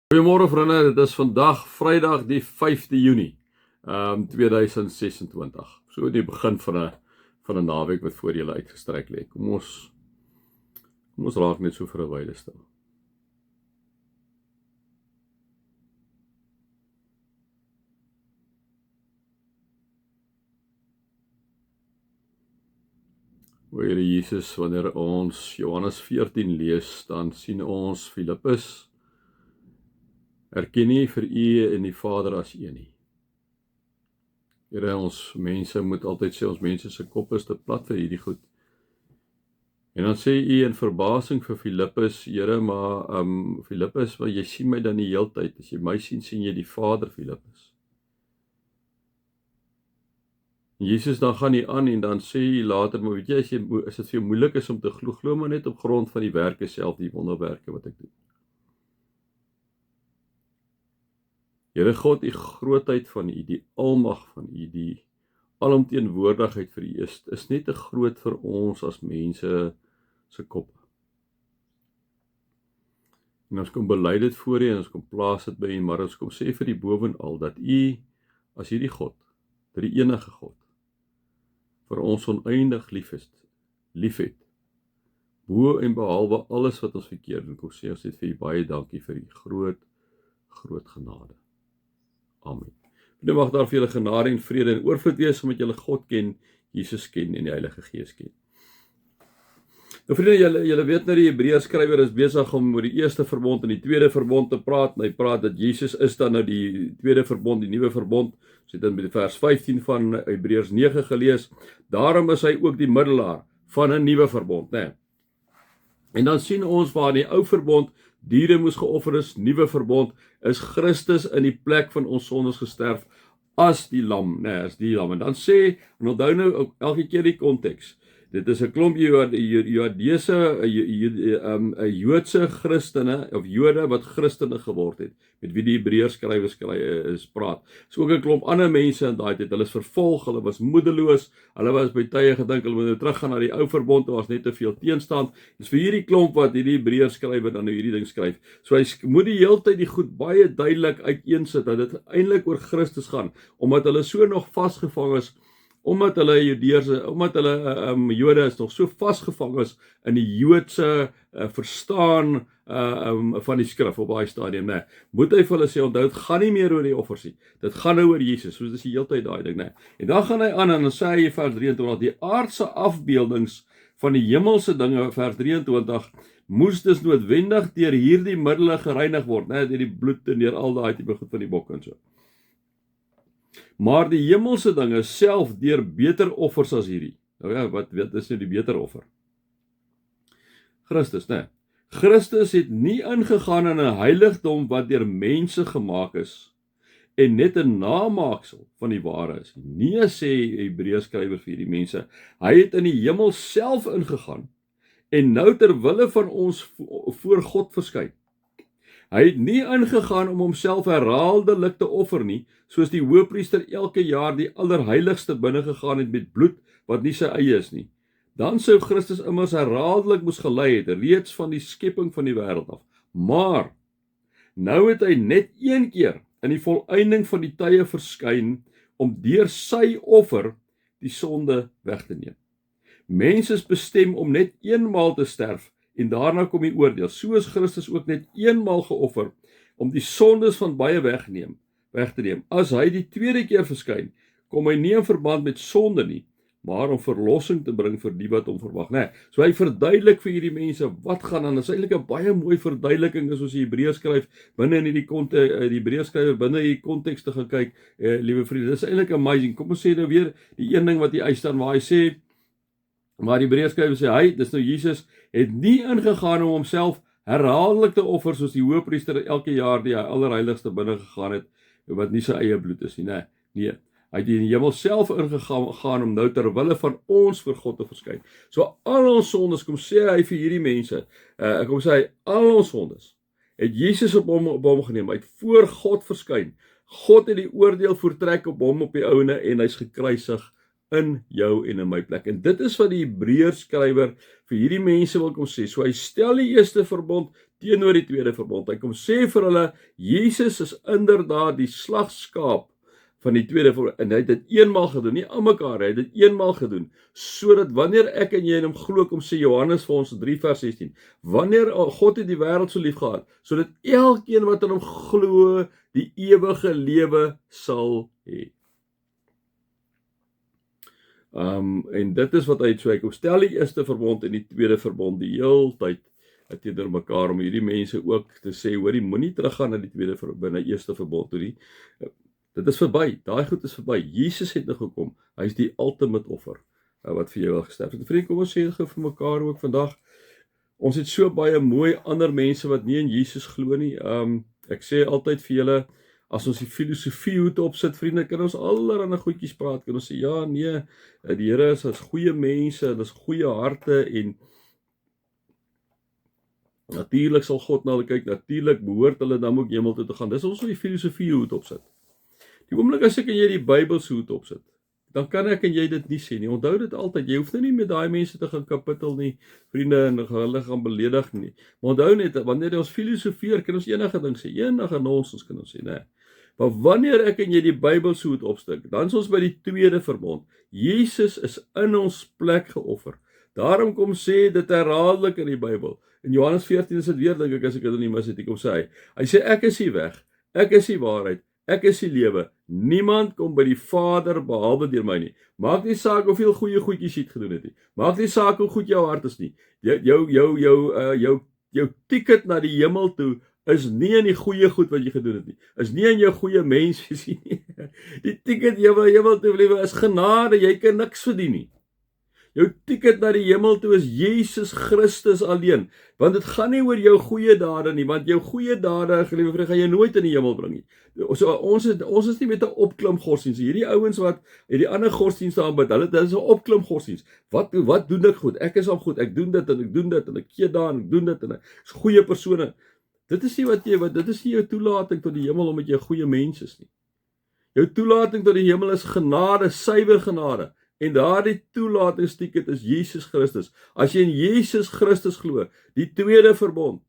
Goeiemôre vriende, dit is vandag Vrydag die 5de Junie 2026. So die begin van 'n naweek wat voor julle uitgestrek lê. Kom ons raak net so vir 'n wyle stil. O Here Jesus, wanneer ons Johannes 14 lees, dan sien ons Filippus erken nie vir U en die Vader as een nie. Here, ons mense moet altyd sê, ons mense se kop is te plat vir hierdie goed. En dan sê U in verbasing vir Filippus, Here, maar Filippus, maar jy sien my dan die heeltyd. As jy my sien, sien jy die Vader, Filippus. En Jesus dan gaan hy aan en dan sê hy later, maar weet jy, as dit vir jou moeilik is om te glo maar net op grond van die werke self, die wonderwerke wat ek doen. Here God, die grootheid van U, die almag van U, die alomteenwoordigheid vir U is net te groot vir ons as mense se koppe. En ons kom bely dit voor U en ons kom plaas dit by U, maar ons kom sê vir die bovenal dat U as hierdie God, die enige God, vir ons oneindig liefhet, bo en behalwe alles wat ons verkeerd doen. Kom sê ons net vir U baie dankie vir U groot genade. Amen. Nou mag daar vir julle genade en vrede en oorvloed wees, omdat julle God ken, Jesus ken en die Heilige Gees ken. Nou vriende, julle weet nou die Hebreërs skrywer is besig om oor die eerste verbond en die tweede verbond te praat, en hy praat dat Jesus is dan nou die tweede verbond, die nuwe verbond. Ons het dan by vers 15 van Hebreërs 9 gelees. Daarom is hy ook die middelaar van 'n nuwe verbond, né? En dan sien ons waar die ou verbond diere moes geoffer is, nuwe verbond is Christus in die plek van ons sondes gesterf as die lam, as die lam. En dan sê, en onthou nou elke keer die konteks, dit is 'n klomp Joodse Christene, of Jode wat Christene geword het, met wie die Hebreërs skrywer praat. So ook 'n klomp ander mense in daai tyd, hulle is vervolg, hulle was moedeloos, hulle was by tye gedink, hulle moet nou teruggaan na die ou verbond, daar was net te veel teenstand. Dis vir hierdie klomp wat hierdie Hebreërs skrywer dan nou hierdie ding skryf. So hy moet die heeltyd die goed baie duidelik uiteensit, dat dit eintlik oor Christus gaan, omdat hulle so nog vasgevang is, omdat hulle Jode is nog so vasgevang is in die Joodse verstaan van die skrif op daai stadium, moet hy vir hulle sê, onthou, dit gaan nie meer oor die offers nie, dit gaan nou oor Jesus, so dit is die hele tyd daai ding, En dan gaan hy aan en dan sê hy in vers 23, die aardse afbeeldings van die hemelse dinge, vers 23, moes dus noodwendig deur hierdie middele gereinig word, deur die bloed en deur al daai tipe goed van die bok en so. Maar die hemelse dinge self deur beter offers as hierdie. Nou ja, wat is nou die beter offer? Christus, Christus het nie ingegaan in 'n heiligdom wat deur mense gemaak is en net 'n namaaksel van die ware is. Nee, sê Hebreërs skrywer vir hierdie mense. Hy het in die hemel self ingegaan en nou ter wille van ons voor God verskyn. Hy het nie ingegaan om homself herhaaldelik te offer nie, soos die hoëpriester elke jaar die allerheiligste binne gegaan het met bloed wat nie sy eie is nie. Dan sou Christus immers herhaaldelik moes gelei het, reeds van die skepping van die wêreld af. Maar nou het hy net een keer in die volëinding van die tye verskyn om deur sy offer die sonde weg te neem. Mense is bestem om net eenmaal te sterf, en daarna kom die oordeel. So is Christus ook net eenmaal geoffer om die sondes van baie weg te neem. As hy die tweede keer verskyn, kom hy nie in verband met sonde nie, maar om verlossing te bring vir die wat hom verwag. So hy verduidelik vir hierdie mense wat gaan aan. Dit is eintlik 'n baie mooi verduideliking as ons die Hebreërs skryf binne in hierdie die Hebreërs skrywer binne hierdie konteks te gaan kyk, liewe vriende. Dit is eintlik amazing. Kom ons sê nou weer die een ding wat hy uitstaan waar hy sê, maar die Hebreërs skrywer sê dis nou Jesus het nie ingegaan om homself herhaaldelik te offer soos die hoëpriester elke jaar die allerheiligste binne gegaan het wat nie sy eie bloed is nie, nee. Hy het in die hemel self ingegaan om nou ter wille van ons voor God te verskyn. So al ons sondes, kom sê hy vir hierdie mense, kom sê hy, al ons sondes het Jesus op hom geneem, hy het voor God verskyn. God het die oordeel voortrek op hom op die ouene en hy's gekruisig in jou en in my plek. En dit is wat die Hebreërs skrywer vir hierdie mense wil kom sê. So hy stel die eerste verbond teenoor die tweede verbond. Hy kom sê vir hulle, Jesus is inderdaad die slagskaap van die tweede verbond. En hy het dit eenmaal gedoen, nie aan mekaar, hy het dit eenmaal gedoen, sodat wanneer ek en jy in hom glo, kom sê Johannes vir ons 3 vers 16, wanneer God het die wêreld so lief gehad, sodat elkeen wat in hom glo, die ewige lewe sal hê. En dit is wat hy het so, hy stel die eerste verbond en die tweede verbond die heel tyd teenoor mekaar, om hierdie mense ook te sê, hoorie, moenie teruggaan na die tweede verbond, na die eerste verbond toe nie. Dit is verby, daai goed is verby. Jesus het nou gekom, hy is die ultimate offer, wat vir jou al gesterf het. Vriend, kom ons sê vir mekaar ook vandag, ons het so baie mooi ander mense wat nie in Jesus glo nie. Ek sê altyd vir julle, as ons die filosofie hoed opsit, vriende, kan ons allerlei goedjies praat, kan ons sê, ja, nee, die Here is as goeie mense, en is goeie harte, en natuurlik sal God na hulle kyk, natuurlik behoort hulle dan ook hemel toe te gaan. Dis ons die filosofie hoed opsit. Die oomblik as ek en jy die Bybelse hoed opsit, dan kan ek en jy dit nie sê nie. Onthou dit altyd, jy hoef nou nie met daai mense te gaan kapittel nie, vriende, en hulle gaan beledig nie. Maar onthou net, wanneer ons filosofeer, kan ons enige ding sê, enige nonsens kan ons sê, nee. Maar wanneer ek en jy die Bybelse hoed opstik, dan is ons by die tweede verbond. Jesus is in ons plek geoffer. Daarom kom sê dit herhaaldelik in die Bybel. In Johannes 14 is dit weer, dink ek, as ek dit nie mis het, kom sê hy sê, ek is die weg, ek is die waarheid, ek is die lewe. Niemand kom by die Vader behalwe deur my nie. Maak nie saak hoeveel goeie goedjies jy het gedoen het nie. Maak nie saak hoe goed jou hart is nie. Jou ticket na die hemel toe is nie in die goeie goed wat jy gedoen het nie. Is nie in jou goeie mens wees nie. Die ticket hemel toe, liewe, is genade. Jy kan niks verdien nie. Jou ticket na die hemel toe is Jesus Christus alleen, want dit gaan nie oor jou goeie dade nie, want jou goeie dade, geliefde vriend, gaan jy nooit in die hemel bring nie. So, ons is nie met 'n opklim godsdienst. Hierdie ouens wat die ander godsdienste aanbid, dit is 'n opklim godsdienst. Wat doen ek goed? Ek is al goed, ek doen dit en ek doen dit en ek gee daar en ek doen dit en ek is goeie persone. Dit is nie dit is nie jou toelating tot die hemel omdat jy 'n goeie mens is nie. Jou toelating tot die hemel is genade, suiwer genade. En daardie toelatingsticket is Jesus Christus. As jy in Jesus Christus glo, die tweede verbond,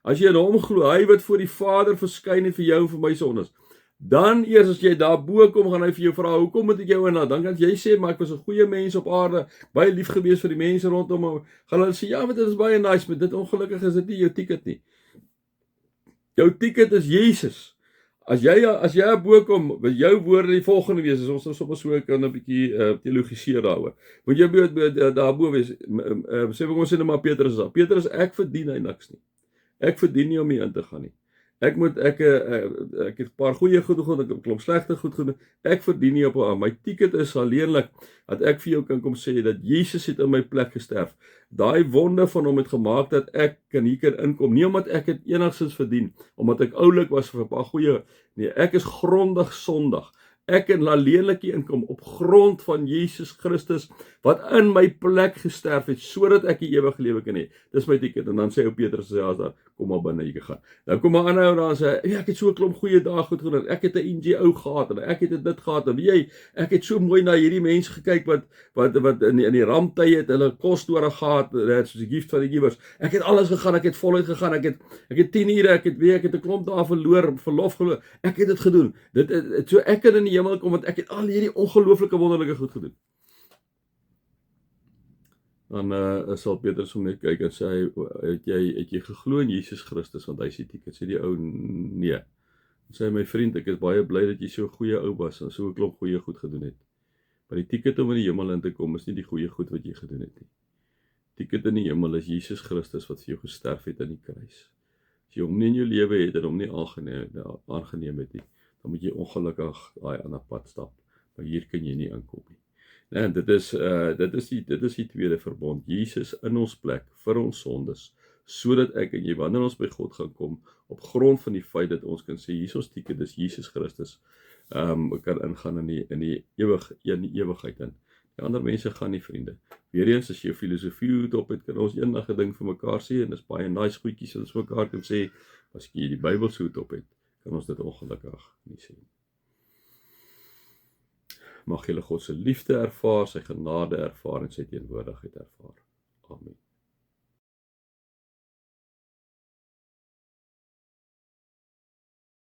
as jy in hom glo, hy wat voor die Vader verskyn het vir jou en vir my sondes, dan eers as jy daarbo kom, gaan hy vir jou vra, hoekom moet ek jou inlaat? Dan kan jy sê, maar ek was 'n goeie mens op aarde, baie lief gewees vir die mense rondom, gaan hulle sê, ja, want dit is baie nice, maar dit ongelukkig is dit nie jou ticket nie. Jou ticket is Jesus. As jy bo kom, wil jou woorde die volgende wees, as ons sommer so kan 'n bietjie teologiseer daaroor. Moet jy daarbo wees, sê vir ons sê net maar Petrus is. Petrus, ek verdien hy niks nie. Ek verdien nie om hier in te gaan nie. Ek het 'n paar goeie goed gedoen, ek het 'n klomp slegte goed gedoen. Ek verdien nie op haar. My ticket is alleenlik dat ek vir jou kan kom sê dat Jesus het in my plek gesterf. Daai wonde van hom het gemaak dat ek hier kan inkom, nie omdat ek dit enigstens verdien, omdat ek oulik was vir 'n paar goeie, nee, ek is grondig sondig. Ek kan alleenlik hier inkom op grond van Jesus Christus wat in my plek gesterf het sodat ek die ewige lewe kan hê. Dis my ticket. En dan sê ou Petrus sê daar, kom maar binne, jy kan gaan. Dan kom 'n ander ou daar en sê, ja, ek het so 'n klomp goeie dae goed gedoen. Ek het 'n NGO gehad en ek het dit gehad en weet jy, ek het so mooi na hierdie mense gekyk wat in die ramptye het hulle kos nodig gehad, soos die gift van die gewers. Ek het alles gegaan, ek het voluit gegaan, ek het 10 ure, ek het 'n klomp dae verlof geloor. Ek het dit gedoen. So ek kan in die hemel kom want ek het al hierdie ongelooflike wonderlike goed gedoen. Dan sal Petrus hom net kyk en sê, het jy geglo in Jesus Christus, want hy sê ticket, sê die ou, nee. Sê my vriend, ek is baie bly dat jy so 'n goeie ou was en so 'n klomp goeie goed gedoen het. Maar die ticket om in die hemel in te kom is nie die goeie goed wat jy gedoen het nie. Ticket in die hemel is Jesus Christus wat vir jou gesterf het aan die kruis. As jy hom nie in jou lewe het en hom nie aangeneem het nie, dan moet jy ongelukkig daai ander pad stap. Maar hier kan jy nie aankom nie. Nee, dit is die tweede verbond. Jesus in ons plek vir ons sondes, sodat ek en jy, wanneer ons by God gaan kom, op grond van die feit dat ons kan sê, hier is ons ticket, dis Jesus Christus, kan ingaan in die ewigheid in. Die ander mense gaan nie, vriende. Weereens, as jy filosofie hoed op het, kan ons enige ding vir mekaar sê, en dis baie nice goedjies, as ons mekaar kan sê, as jy die Bybelse hoed op het, kan ons dit ongelukkig nie sê. Mag julle God se liefde ervaar, sy genade ervaar en sy teenwoordigheid ervaar. Amen.